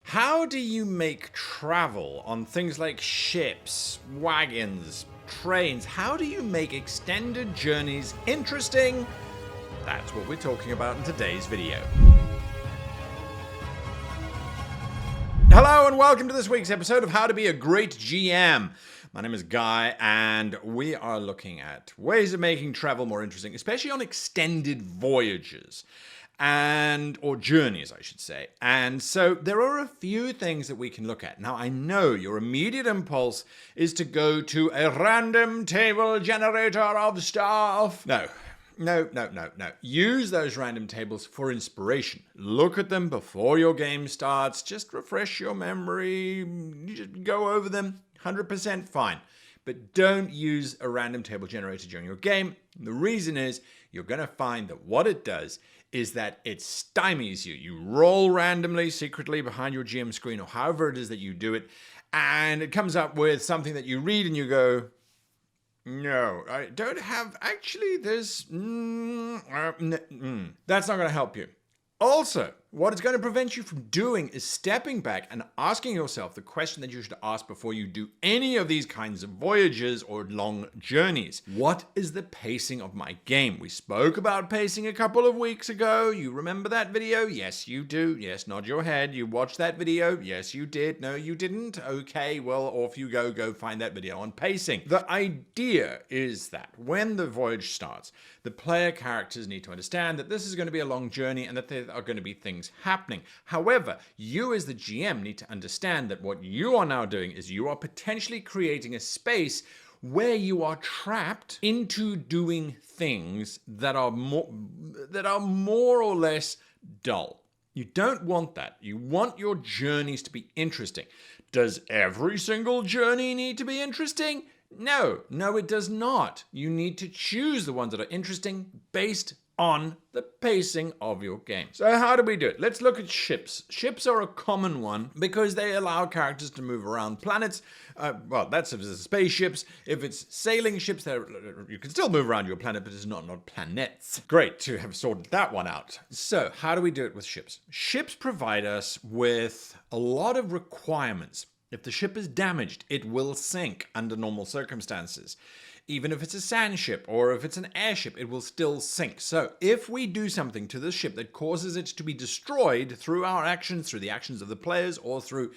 How do you make travel on things like ships, wagons, trains? How do you make extended journeys interesting? That's what we're talking about in today's video. Hello and welcome to this week's episode of How to Be a Great GM. My name is Guy and we are looking at ways of making travel more interesting, especially on extended voyages. Or journeys, I should say. And so there are a few things that we can look at. Now, I know your immediate impulse is to go to a random table generator of stuff. No. Use those random tables for inspiration. Look at them before your game starts. Just refresh your memory. Just go over them. 100% fine. But don't use a random table generator during your game. The reason is you're going to find that what it does is that it stymies you. You roll randomly, secretly behind your GM screen or however it is that you do it, and it comes up with something that you read and you go, no, I don't have, actually, there's, That's not going to help you. Also, what it's going to prevent you from doing is stepping back and asking yourself the question that you should ask before you do any of these kinds of voyages or long journeys. What is the pacing of my game? We spoke about pacing a couple of weeks ago. You remember that video? Yes, you do. Yes, nod your head. You watched that video? Yes, you did. No, you didn't. Okay, well, off you go. Go find that video on pacing. The idea is that when the voyage starts, the player characters need to understand that this is going to be a long journey and that there are going to be things happening. However, you as the GM need to understand that what you are now doing is you are potentially creating a space where you are trapped into doing things that are more or less dull. You don't want that. You want your journeys to be interesting. Does every single journey need to be interesting? No, it does not. You need to choose the ones that are interesting based on the pacing of your game. So how do we do it? Let's look at ships. Ships are a common one because they allow characters to move around planets. That's if it's spaceships. If it's sailing ships, you can still move around your planet, but it's not planets. Great to have sorted that one out. So how do we do it with ships? Ships provide us with a lot of requirements. If the ship is damaged, it will sink under normal circumstances. Even if it's a sand ship or if it's an airship, it will still sink. So if we do something to the ship that causes it to be destroyed through our actions, through the actions of the players, or through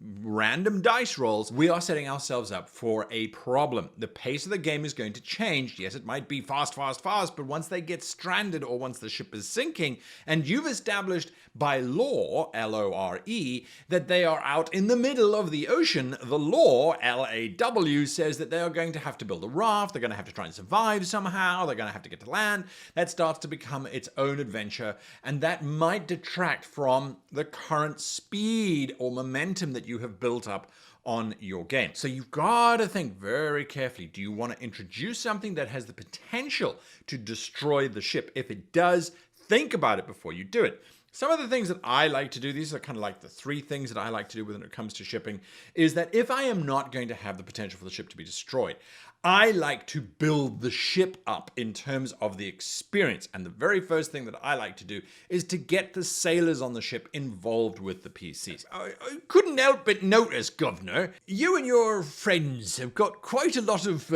random dice rolls, we are setting ourselves up for a problem. The pace of the game is going to change. Yes, it might be fast, but once they get stranded or once the ship is sinking, and you've established by law, L-O-R-E, that they are out in the middle of the ocean, the law, L-A-W, says that they are going to have to build a raft. They're going to have to try and survive somehow. They're going to have to get to land. That starts to become its own adventure, and that might detract from the current speed or momentum that you have built up on your game. So you've got to think very carefully. Do you want to introduce something that has the potential to destroy the ship? If it does, think about it before you do it. Some of the things that I like to do, these are kind of like the three things that I like to do when it comes to shipping, is that if I am not going to have the potential for the ship to be destroyed, I like to build the ship up in terms of the experience. And the very first thing that I like to do is to get the sailors on the ship involved with the PCs. I couldn't help but notice, Governor, you and your friends have got quite a lot of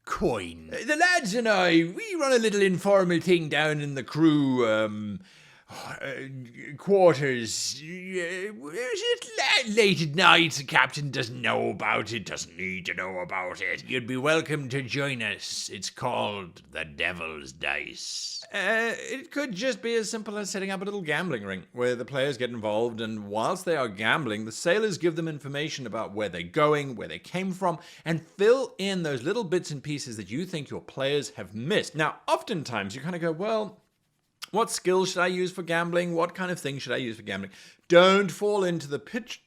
coin. The lads and I, we run a little informal thing down in the crew quarters. It's late at night. The captain doesn't know about it, doesn't need to know about it. You'd be welcome to join us. It's called the Devil's Dice. It could just be as simple as setting up a little gambling ring where the players get involved, and whilst they are gambling, the sailors give them information about where they're going, where they came from, and fill in those little bits and pieces that you think your players have missed. Now, oftentimes you kind of go, well, what skills should I use for gambling? What kind of things should I use for gambling? Don't fall into the pit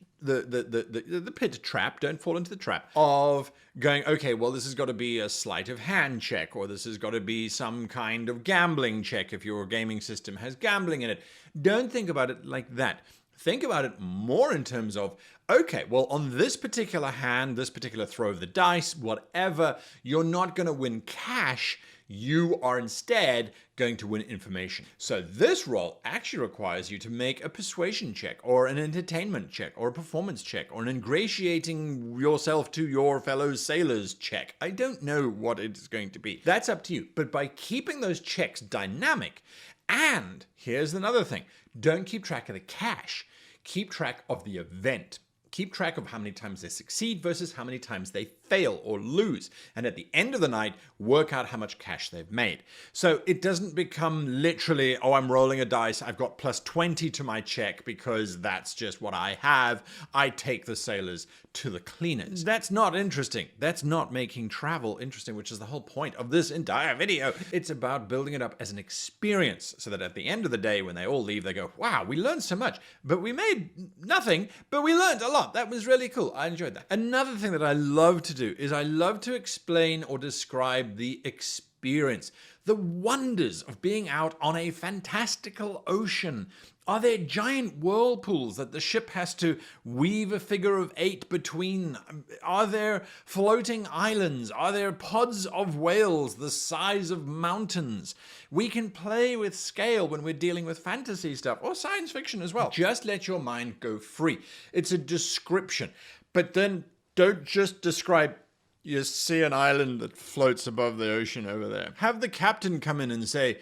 trap. Don't fall into the trap of going, okay, well, this has got to be a sleight of hand check, or this has got to be some kind of gambling check if your gaming system has gambling in it. Don't think about it like that. Think about it more in terms of, okay, well, on this particular hand, this particular throw of the dice, whatever, you're not going to win cash. You are instead going to win information. So this role actually requires you to make a persuasion check, or an entertainment check, or a performance check, or an ingratiating yourself to your fellow sailors check. I don't know what it's going to be. That's up to you. But by keeping those checks dynamic, and here's another thing, don't keep track of the cash. Keep track of the event. Keep track of how many times they succeed versus how many times they fail or lose. And at the end of the night, work out how much cash they've made. So it doesn't become literally, oh, I'm rolling a dice, I've got plus 20 to my check because that's just what I have. I take the sailors to the cleaners. That's not interesting. That's not making travel interesting, which is the whole point of this entire video. It's about building it up as an experience so that at the end of the day, when they all leave, they go, wow, we learned so much, but we made nothing, but we learned a lot. That was really cool. I enjoyed that. Another thing that I love to do is I love to explain or describe the experience, the wonders of being out on a fantastical ocean. Are there giant whirlpools that the ship has to weave a figure of 8 between? Are there floating islands? Are there pods of whales the size of mountains? We can play with scale when we're dealing with fantasy stuff, or science fiction as well. Just let your mind go free. It's a description. But then don't just describe, you see an island that floats above the ocean over there. Have the captain come in and say,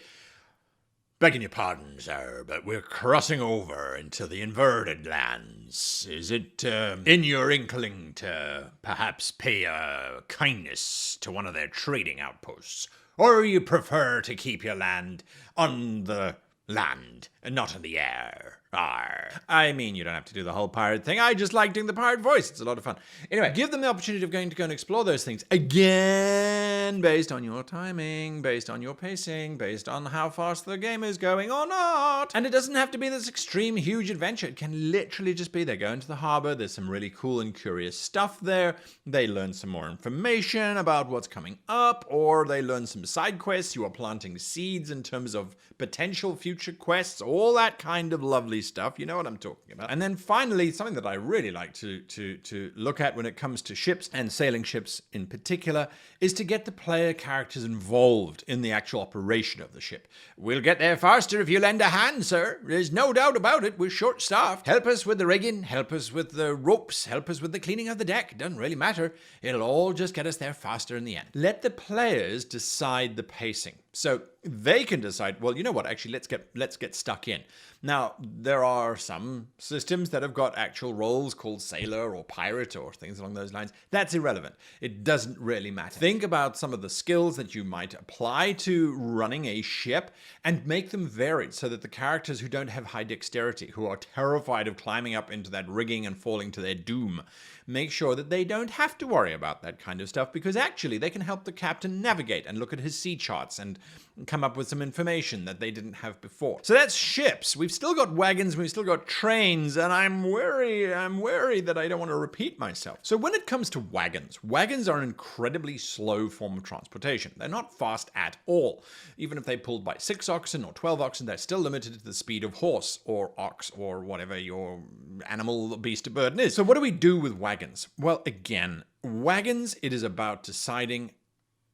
begging your pardon, sir, but we're crossing over into the inverted lands. Is it in your inkling to perhaps pay a kindness to one of their trading outposts? Or you prefer to keep your land on the land and not in the air? Arr. I mean, you don't have to do the whole pirate thing. I just like doing the pirate voice. It's a lot of fun. Anyway, give them the opportunity of going to go and explore those things. Again, based on your timing, based on your pacing, based on how fast the game is going or not. And it doesn't have to be this extreme, huge adventure. It can literally just be they go into the harbor. There's some really cool and curious stuff there. They learn some more information about what's coming up, or they learn some side quests. You are planting seeds in terms of potential future quests, all that kind of lovely stuff. You know what I'm talking about. And then finally, something that I really like to look at when it comes to ships, and sailing ships in particular, is to get the player characters involved in the actual operation of the ship. We'll get there faster if you lend a hand, sir. There's no doubt about it. We're short-staffed. Help us with the rigging, help us with the ropes, help us with the cleaning of the deck. Doesn't really matter. It'll all just get us there faster in the end. Let the players decide the pacing. So they can decide, well, you know what, actually, let's get stuck in. Now, there are some systems that have got actual roles called sailor or pirate or things along those lines. That's irrelevant. It doesn't really matter. Think about some of the skills that you might apply to running a ship and make them varied so that the characters who don't have high dexterity, who are terrified of climbing up into that rigging and falling to their doom, make sure that they don't have to worry about that kind of stuff, because actually they can help the captain navigate and look at his sea charts and come up with some information that they didn't have before. So that's ships. We've still got wagons, we've still got trains, and I'm wary that I don't want to repeat myself. So when it comes to wagons are an incredibly slow form of transportation. They're not fast at all. Even if they pulled by 6 oxen or 12 oxen, they're still limited to the speed of horse or ox or whatever your animal, beast of burden is. So what do we do with wagons? Well, again, wagons, it is about deciding,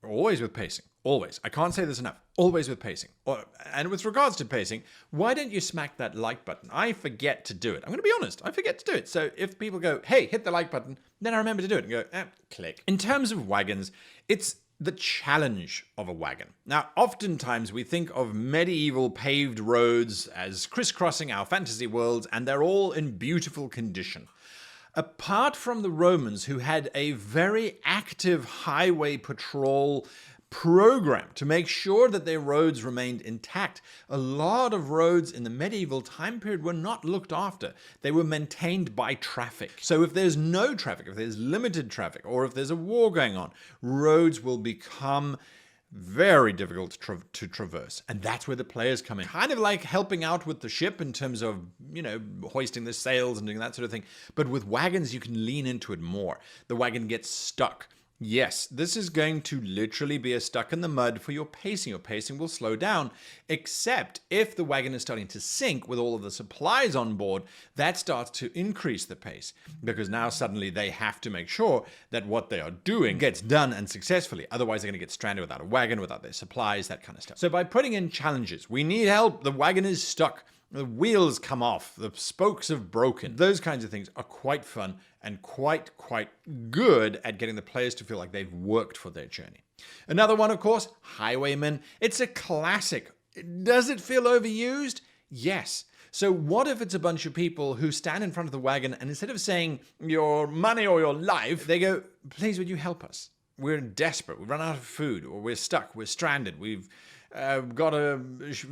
always with pacing. Always. I can't say this enough. Always with pacing. And with regards to pacing, why don't you smack that like button? I forget to do it. I'm going to be honest. I forget to do it. So if people go, hey, hit the like button, then I remember to do it and go, click. In terms of wagons, it's the challenge of a wagon. Now, oftentimes we think of medieval paved roads as crisscrossing our fantasy worlds, and they're all in beautiful condition. Apart from the Romans, who had a very active highway patrol program to make sure that their roads remained intact, a lot of roads in the medieval time period were not looked after. They were maintained by traffic. So if there's no traffic, if there's limited traffic, or if there's a war going on, roads will become very difficult to traverse. And that's where the players come in. Kind of like helping out with the ship in terms of, hoisting the sails and doing that sort of thing. But with wagons, you can lean into it more. The wagon gets stuck. Yes, this is going to literally be a stuck in the mud for your pacing. Your pacing will slow down, except if the wagon is starting to sink with all of the supplies on board, that starts to increase the pace, because now suddenly they have to make sure that what they are doing gets done and successfully. Otherwise, they're going to get stranded without a wagon, without their supplies, that kind of stuff. So by putting in challenges, we need help, the wagon is stuck, the wheels come off, the spokes have broken. Those kinds of things are quite fun and quite good at getting the players to feel like they've worked for their journey. Another one, of course, Highwayman. It's a classic. Does it feel overused? Yes. So what if it's a bunch of people who stand in front of the wagon and instead of saying your money or your life, they go, please would you help us? We're desperate. We've run out of food, or we're stuck. We're stranded. We've got a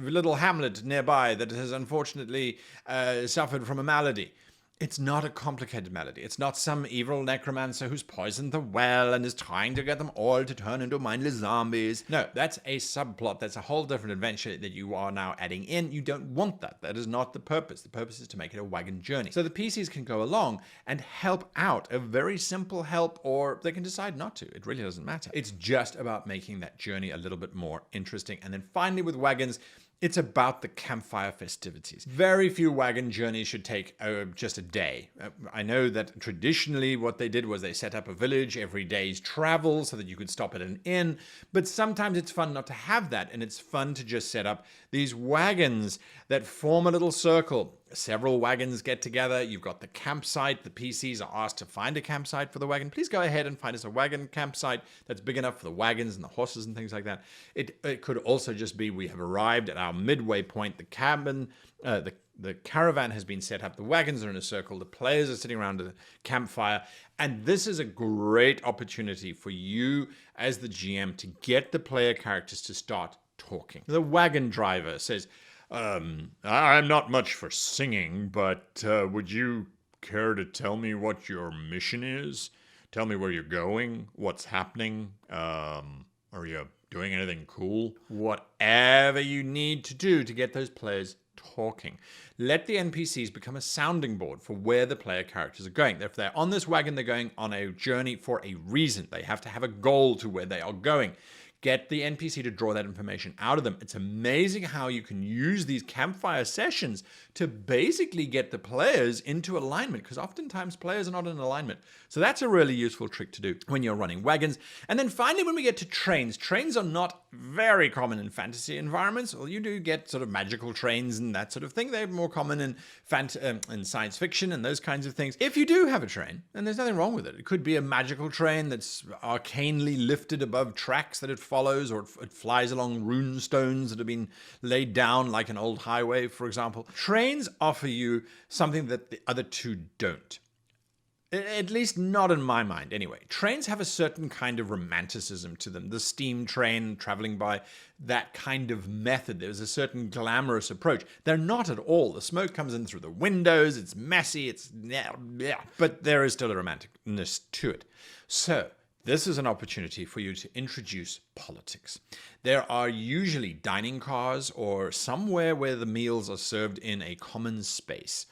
little hamlet nearby that has unfortunately suffered from a malady. It's not a complicated malady. It's not some evil necromancer who's poisoned the well and is trying to get them all to turn into mindless zombies. No, that's a subplot. That's a whole different adventure that you are now adding in. You don't want that. That is not the purpose. The purpose is to make it a wagon journey. So the PCs can go along and help out, a very simple help, or they can decide not to. It really doesn't matter. It's just about making that journey a little bit more interesting. And then finally with Wagons, it's about the campfire festivities. Very few wagon journeys should take just a day. I know that traditionally what they did was they set up a village every day's travel so that you could stop at an inn, but sometimes it's fun not to have that, and it's fun to just set up these wagons that form a little circle. Several wagons get together. You've got the campsite. The PCs are asked to find a campsite for the wagon. Please go ahead and find us a wagon campsite that's big enough for the wagons and the horses and things like that. It could also just be we have arrived at our midway point. The cabin, the caravan has been set up. The wagons are in a circle. The players are sitting around a campfire. And this is a great opportunity for you as the GM to get the player characters to start talking. The wagon driver says, I'm not much for singing, but would you care to tell me what your mission is? Tell me where you're going, what's happening. Are you doing anything cool? Whatever you need to do to get those players talking. Let the NPCs become a sounding board for where the player characters are going. If they're on this wagon, they're going on a journey for a reason. They have to have a goal to where they are going. Get the NPC to draw that information out of them. It's amazing how you can use these campfire sessions to basically get the players into alignment, because oftentimes players are not in alignment. So that's a really useful trick to do when you're running wagons. And then finally, when we get to trains, trains are not very common in fantasy environments. Well, you do get sort of magical trains and that sort of thing. They're more common in science fiction and those kinds of things. If you do have a train, and there's nothing wrong with it. It could be a magical train that's arcanely lifted above tracks that it follows, or it flies along rune stones that have been laid down like an old highway, for example. Trains offer you something that the other two don't. At least not in my mind, anyway. Trains have a certain kind of romanticism to them. The steam train traveling by, that kind of method. There's a certain glamorous approach. They're not at all. The smoke comes in through the windows. It's messy. But there is still a romanticness to it. So this is an opportunity for you to introduce politics. There are usually dining cars or somewhere where the meals are served in a common space.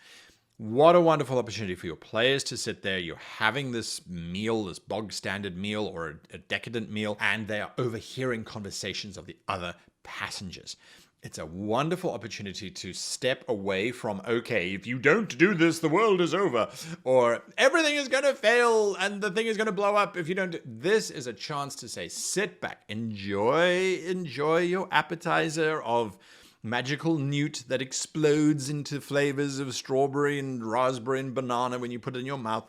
What a wonderful opportunity for your players to sit there. You're having this meal, this bog standard meal or a decadent meal, and they are overhearing conversations of the other passengers. It's a wonderful opportunity to step away from, okay, if you don't do this, the world is over, or everything is going to fail and the thing is going to blow up if you don't. This is a chance to say, sit back, enjoy your appetizer of magical newt that explodes into flavors of strawberry and raspberry and banana when you put it in your mouth.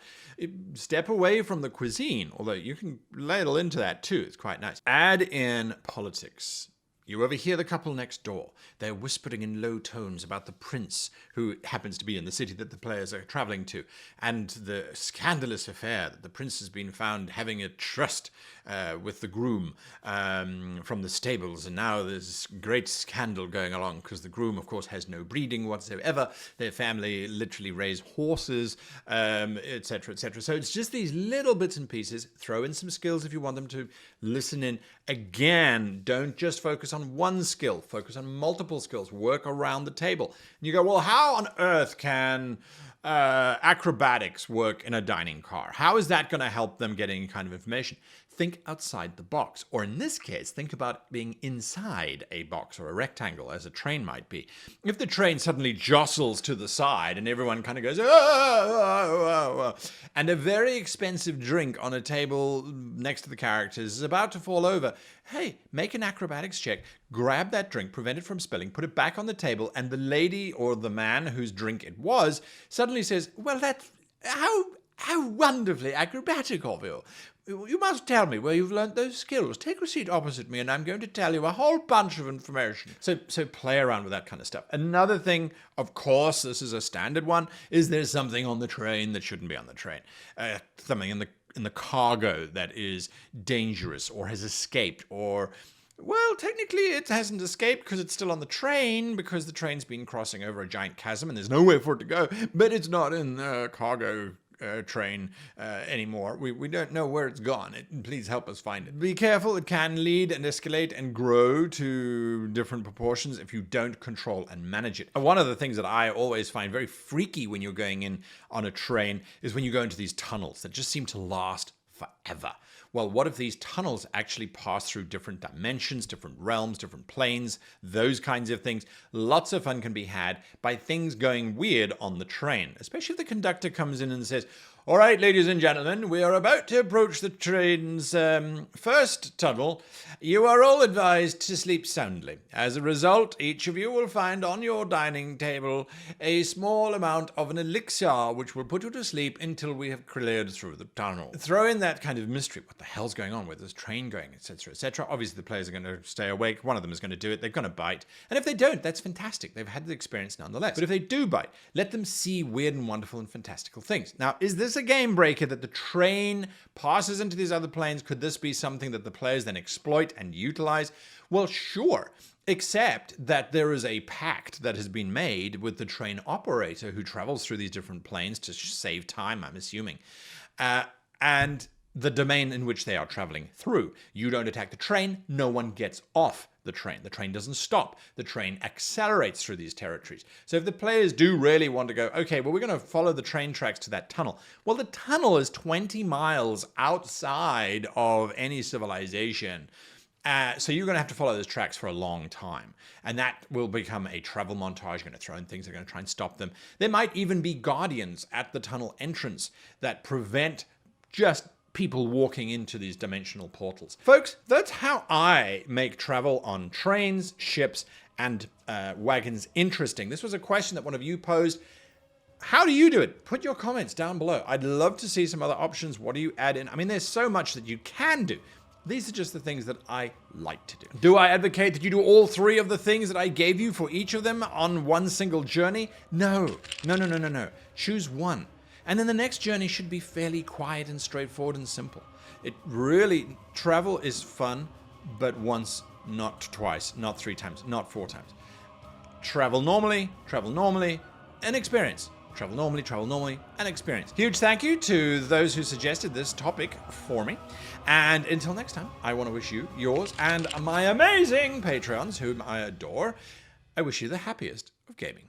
Step away from the cuisine, although you can ladle into that too. It's quite nice. Add in politics. You overhear the couple next door. They're whispering in low tones about the prince who happens to be in the city that the players are traveling to, and the scandalous affair that the prince has been found having a trust with the groom from the stables, and now there's great scandal going along because the groom, of course, has no breeding whatsoever. Their family literally raise horses, etc., etc. So it's just these little bits and pieces. Throw in some skills if you want them to listen in. Again, don't just focus on one skill. Focus on multiple skills. Work around the table. And you go, well, how on earth can acrobatics work in a dining car? How is that going to help them get any kind of information? Think outside the box. Or in this case, think about being inside a box or a rectangle, as a train might be. If the train suddenly jostles to the side and everyone kind of goes, and a very expensive drink on a table next to the characters is about to fall over, hey, make an acrobatics check, grab that drink, prevent it from spilling, put it back on the table, and the lady or the man whose drink it was suddenly says, well, that's how wonderfully acrobatic of you. You must tell me where you've learnt those skills. Take a seat opposite me and I'm going to tell you a whole bunch of information. So play around with that kind of stuff. Another thing, of course, this is a standard one, is there's something on the train that shouldn't be on the train. Something in the cargo that is dangerous or has escaped, or, well, technically it hasn't escaped because it's still on the train because the train's been crossing over a giant chasm and there's nowhere for it to go, but it's not in the cargo train anymore. We don't know where it's gone. Please help us find it. Be careful. It can lead and escalate and grow to different proportions if you don't control and manage it. One of the things that I always find very freaky when you're going in on a train is when you go into these tunnels that just seem to last forever. Well, what if these tunnels actually pass through different dimensions, different realms, different planes, those kinds of things? Lots of fun can be had by things going weird on the train, especially if the conductor comes in and says, all right, ladies and gentlemen, we are about to approach the train's first tunnel. You are all advised to sleep soundly. As a result, each of you will find on your dining table a small amount of an elixir which will put you to sleep until we have cleared through the tunnel. Throw in that kind of mystery. What the hell's going on? Where's this train going? Etc., etc. Obviously, the players are going to stay awake. One of them is going to do it. They're going to bite. And if they don't, that's fantastic. They've had the experience nonetheless. But if they do bite, let them see weird and wonderful and fantastical things. Now, is this a game breaker that the train passes into these other planes? Could this be something that the players then exploit and utilize? Well, sure, except that there is a pact that has been made with the train operator who travels through these different planes to save time, I'm assuming, and the domain in which they are traveling through. You don't attack the train, no one gets off the train. The train doesn't stop. The train accelerates through these territories. So if the players do really want to go, okay, well, we're going to follow the train tracks to that tunnel. Well, the tunnel is 20 miles outside of any civilization. So you're going to have to follow those tracks for a long time. And that will become a travel montage. You're going to throw in things that are going to try and stop them. There might even be guardians at the tunnel entrance that prevent just people walking into these dimensional portals. Folks, that's how I make travel on trains, ships, and wagons interesting. This was a question that one of you posed. How do you do it? Put your comments down below. I'd love to see some other options. What do you add in? I mean, there's so much that you can do. These are just the things that I like to do. Do I advocate that you do all three of the things that I gave you for each of them on one single journey? No. No. Choose one. And then the next journey should be fairly quiet and straightforward and simple. It really, travel is fun, but once, not twice, not 3 times, not 4 times. Travel normally, and experience. Travel normally, and experience. Huge thank you to those who suggested this topic for me. And until next time, I want to wish you, yours, and my amazing patrons, whom I adore, I wish you the happiest of gaming.